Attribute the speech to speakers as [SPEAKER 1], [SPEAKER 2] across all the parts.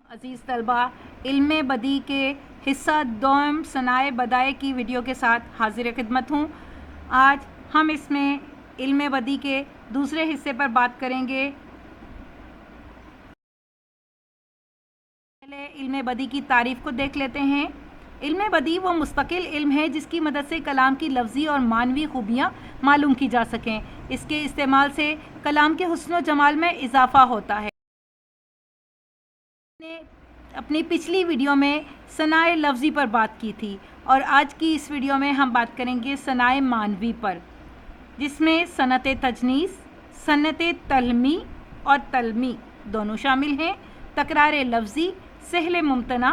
[SPEAKER 1] अजीज़ तलबा, इल्म बदी के हिस्सा दोम सनाए बदाए की वीडियो के साथ हाजिर खिदमत हूँ। आज हम इसमें इल्म बदी के दूसरे हिस्से पर बात करेंगे। पहले इल्म बदी की तारीफ़ को देख लेते हैं। इल्म बदी वो मुस्तकिल इल्म है जिसकी मदद से कलाम की लफ्ज़ी और मानवी खूबियाँ मालूम की जा सकें। इसके इस्तेमाल से कलाम के हुस्न व जमाल में इजाफ़ा होता है। अपनी पिछली वीडियो में सनाए लफ्ज़ी पर बात की थी और आज की इस वीडियो में हम बात करेंगे सनाए मानवी पर, जिसमें सनत तजनीस, सनत तलमी और तलमी दोनों शामिल हैं। तकरार लफ्ज़ी, सहल मुमतना,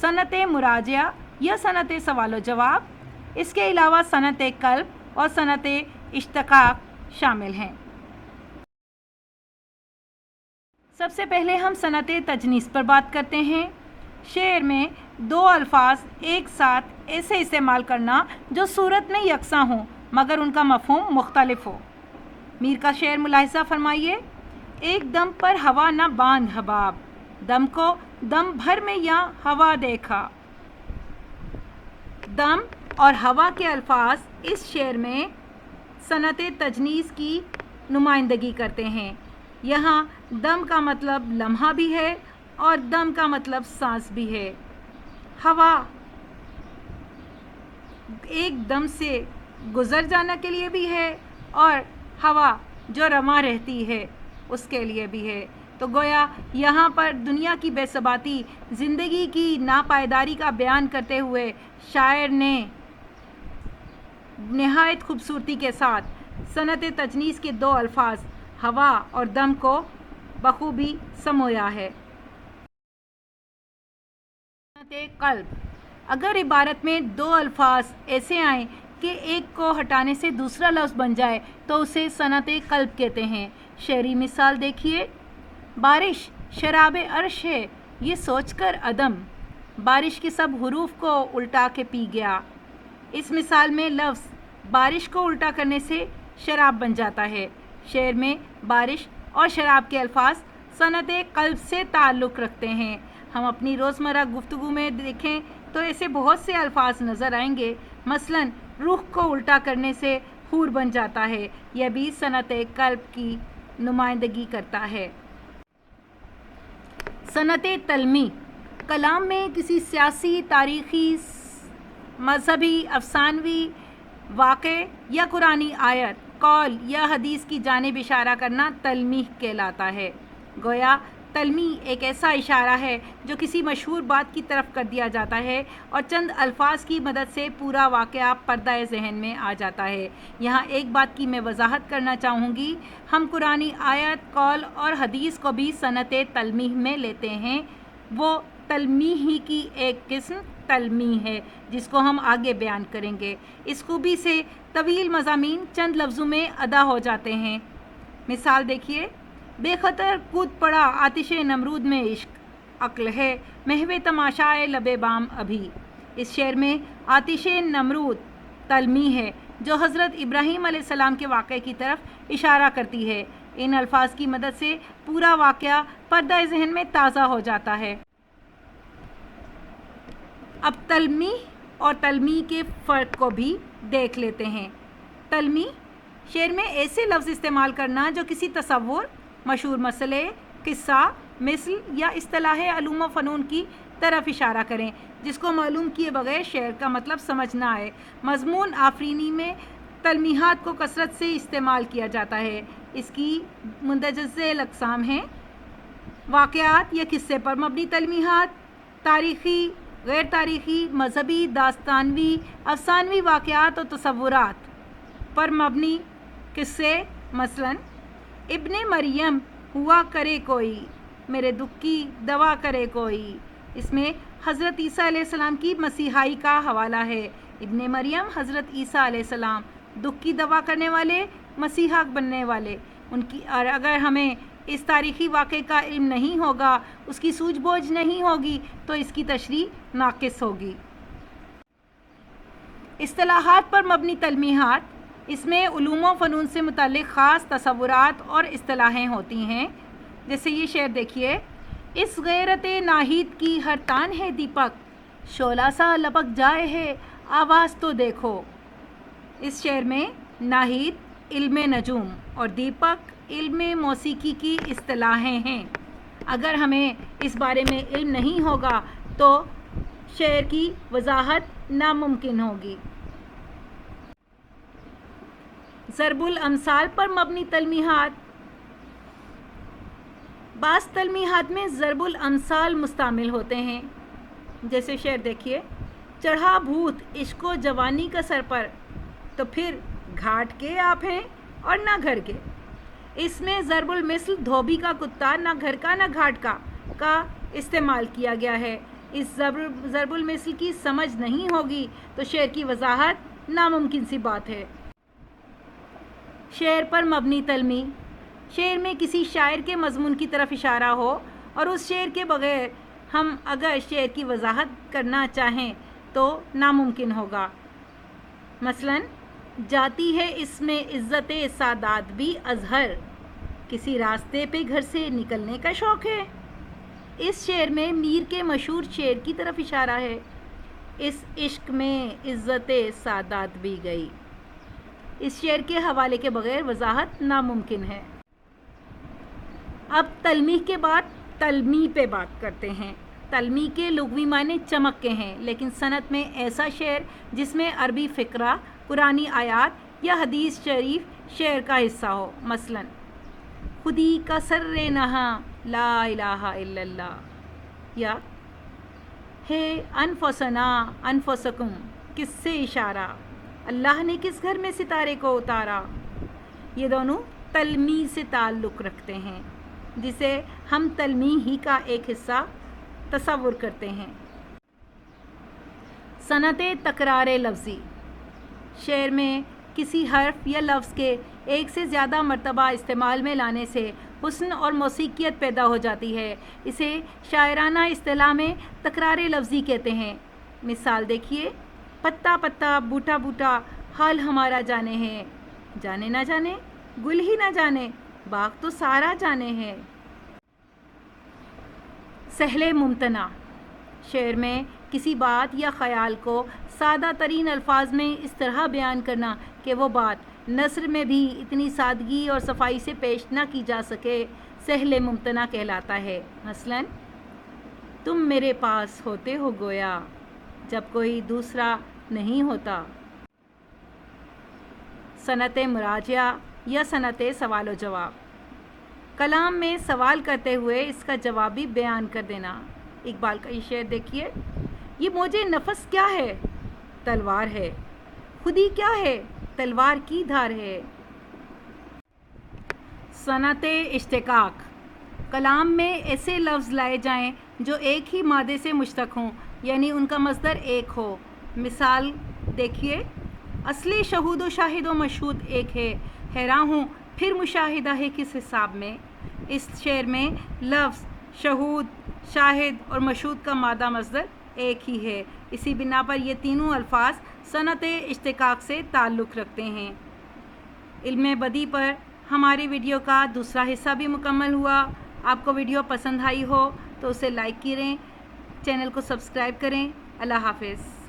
[SPEAKER 1] सनत मुराजा या सनत सवाल जवाब, इसके अलावा सनत कल्ब और सनत इश्तिकाक शामिल हैं। सबसे पहले हम सनत तजनीस पर बात करते हैं। शेर में दो अल्फाज एक साथ ऐसे इस्तेमाल करना जो सूरत में यकसा हों मगर उनका मफ़हूम मुख्तलिफ हो। मीर का शेर मुलाहिज़ा फरमाइए। एक दम पर हवा न बांध हबाब, दम को दम भर में या हवा देखा। दम और हवा के अल्फाज इस शेर में सनत तजनीस की नुमाइंदगी करते हैं। यहाँ दम का मतलब लम्हा भी है और दम का मतलब सांस भी है। हवा एक दम से गुज़र जाने के लिए भी है और हवा जो रमा रहती है उसके लिए भी है। तो गोया यहाँ पर दुनिया की बेसबाती, ज़िंदगी की नापायदारी का बयान करते हुए शायर ने नहायत खूबसूरती के साथ सनत तजनीस के दो अल्फाज हवा और दम को बखूबी समोया है। सनत कल्ब, अगर इबारत में दो अल्फाज ऐसे आएँ कि एक को हटाने से दूसरा लफ्ज़ बन जाए तो उसे सनत कल्ब कहते हैं। शेरी मिसाल देखिए। बारिश शराब अर्श है ये सोचकर अदम, बारिश के सब हुरूफ को उल्टा के पी गया। इस मिसाल में लफ्ज़ बारिश को उल्टा करने से शराब बन जाता है। शेर में बारिश और शराब के अल्फाज सनत कल्ब से ताल्लुक़ रखते हैं। हम अपनी रोज़मर्रा गुफ्तगू में देखें तो ऐसे बहुत से अल्फाज नज़र आएंगे। मसलन रूह को उल्टा करने से हूर बन जाता है, यह भी सनत कल्ब की नुमाइंदगी करता है। सनत तलमी, कलाम में किसी सियासी, तारीख़ी, मजहबी, अफसानवी वाक़े या कुरानी आयत, कौल या हदीस की जानिब इशारा करना तलमीह कहलाता है। गोया तलमी एक ऐसा इशारा है जो किसी मशहूर बात की तरफ कर दिया जाता है और चंद अल्फाज की मदद से पूरा वाक़या पर्दा ज़हन में आ जाता है। यहाँ एक बात की मैं वजाहत करना चाहूँगी, हम कुरानी आयत, कौल और हदीस को भी सनत तलमीह में लेते हैं। वो तलमीह ही की एक किस्म तलमीह है जिसको हम आगे बयान करेंगे। इस खूबी से तवील मज़ामीन चंद लफ्ज़ों में अदा हो जाते हैं। मिसाल देखिए। बेखतर कूद पड़ा आतिश नमरूद में इश्क, अक्ल है महवे तमाशाए लबे बाम अभी। इस शेर में आतिश नमरूद तलमी है जो हज़रत इब्राहीम अलैहिस्सलाम के वाक़े की तरफ इशारा करती है। इन अल्फाज की मदद से पूरा वाक़या पर्दा ज़हन में ताज़ा हो जाता है। अब तलमी और तलमी के फ़र्क को भी देख लेते हैं। तलमी, शेर में ऐसे लफ्ज़ इस्तेमाल करना जो किसी तसव्वुर, मशहूर मसले, किस्सा, मिसल या इस्तिलाह अलूम व फ़नून की तरफ इशारा करें जिसको मालूम किए बगैर शेर का मतलब समझ ना आए। मज़मून आफरीनी में तलमीहात को कसरत से इस्तेमाल किया जाता है। इसकी मुंदजज़ अक़साम हैं। वाक़यात या किस्से पर मबनी तलमीहात, तारीख़ी, गैर तारीख़ी, मजहबी, दास्तानवी, अफसानवी वाक़यात और तसव्वुरात पर मबनी किस्से। मसलन इब्ने मरियम हुआ करे कोई, मेरे दुख की दवा करे कोई। इसमें हज़रत ईसा अलैहिस्सलाम की मसीहाई का हवाला है। इब्ने मरियम हज़रत ईसा अलैहिस्सलाम, दुख की दवा करने वाले, मसीहा बनने वाले उनकी। और अगर हमें इस तारीख़ी वाक़े का इल्म नहीं होगा, उसकी सूझबूझ नहीं होगी तो इसकी तशरीह नाक़िस होगी। इस्तिलाहात पर मबनी तलमीहात, इसमें उलूम व फ़नून से मुतल्लिक़ ख़ास तसव्वुरात और इस्तिलाहें होती हैं। जैसे ये शेर देखिए। इस गैरत नाहिद की हर तान है दीपक, शोला सा लपक जाए है आवाज़ तो देखो। इस शेर में नाहिद इल्म नजूम और दीपक इल्म मौसीकी की इस्तिलाहें हैं। अगर हमें इस बारे में इल्म नहीं होगा तो शेर की वजाहत नामुमकिन होगी। ज़रबुल अमसाल पर मबनी तलमीहात। बाज़ तलमीहात में ज़रबुल अमसाल मुस्तामिल होते हैं। जैसे शेर देखिए, चढ़ा भूत इश्को जवानी का सर पर, तो फिर घाट के आप हैं और ना घर के। इसमें ज़रबुल मिस्ल धोबी का कुत्ता, ना घर का ना घाट का इस्तेमाल किया गया है। इस ज़रबुल मिस्ल की समझ नहीं होगी तो शेर की वजाहत नामुमकिन सी बात है। शेर पर मबनी तलमी। शेर में किसी शायर के मज़मून की तरफ इशारा हो और उस शेर के बग़ैर हम अगर शेर की वजाहत करना चाहें तो नामुमकिन होगा। मसलन, जाती है इसमें इज़्ज़त सादात भी अज़हर, किसी रास्ते पे घर से निकलने का शौक़ है। इस शेर में मीर के मशहूर शेर की तरफ इशारा है, इस इश्क में इज़्ज़त सादात भी गई। इस शेर के हवाले के बग़ैर वजाहत नामुमकिन है। अब तलमी के बाद तलमी पे बात करते हैं। तलमी के लुग़वी माने चमक के हैं, लेकिन सनत में ऐसा शेर जिसमें अरबी फ़िक्रा, कुरानी आयात या हदीस शरीफ शेर का हिस्सा हो। मसलन, खुदी का सर्रे नहा ला इलाहा इल्लल्लाह, या है अनफसना अनफसकुम, किससे इशारा, अल्लाह ने किस घर में सितारे को उतारा। ये दोनों तलमी से ताल्लुक़ रखते हैं, जिसे हम तलमी ही का एक हिस्सा तसव्वुर करते हैं। सनते तकरार लफ्ज़ी। शेर में किसी हर्फ या लफ्ज़ के एक से ज़्यादा मर्तबा इस्तेमाल में लाने से हुस्न और मौसीकियत पैदा हो जाती है। इसे शायराना इस्तिलाह में तकरार लफ्ज़ी कहते हैं। मिसाल देखिए, पत्ता पत्ता बूटा बूटा हाल हमारा जाने है, जाने ना जाने गुल ही ना जाने बाग तो सारा जाने है। सहले मुमतना। शेर में किसी बात या ख़याल को सादा तरीन अल्फाज में इस तरह बयान करना कि वो बात नस्र में भी इतनी सादगी और सफाई से पेश ना की जा सके, सहले मुमतना कहलाता है। मसलन, तुम मेरे पास होते हो गोया जब कोई दूसरा नहीं होता। सनते मुराजिया या सनते सवाल व जवाब। कलाम में सवाल करते हुए इसका जवाब भी बयान कर देना। इकबाल का ये शेर देखिए, ये मौजे नफस क्या है, तलवार है, खुदी क्या है, तलवार की धार है। सनते इश्तिकाक। कलाम में ऐसे लफ्ज़ लाए जाएं जो एक ही मादे से मुश्तक हों, यानी उनका मस्दर एक हो। मिसाल देखिए, असली शहूद व शाहिद व मशहूद एक है, हैरान हूँ फिर मुशाहिदा है किस हिसाब में। इस शेर में लफ्ज़ शहूद, शाहिद और मशहूद का मादा मस्दर एक ही है। इसी बिना पर ये तीनों अल्फाज सनते इश्तिकाक से ताल्लुक़ रखते हैं। इल्मे बदी पर हमारी वीडियो का दूसरा हिस्सा भी मुकम्मल हुआ। आपको वीडियो पसंद आई हो तो उसे लाइक करें, चैनल को सब्सक्राइब करें। अल्लाह हाफ़िज़।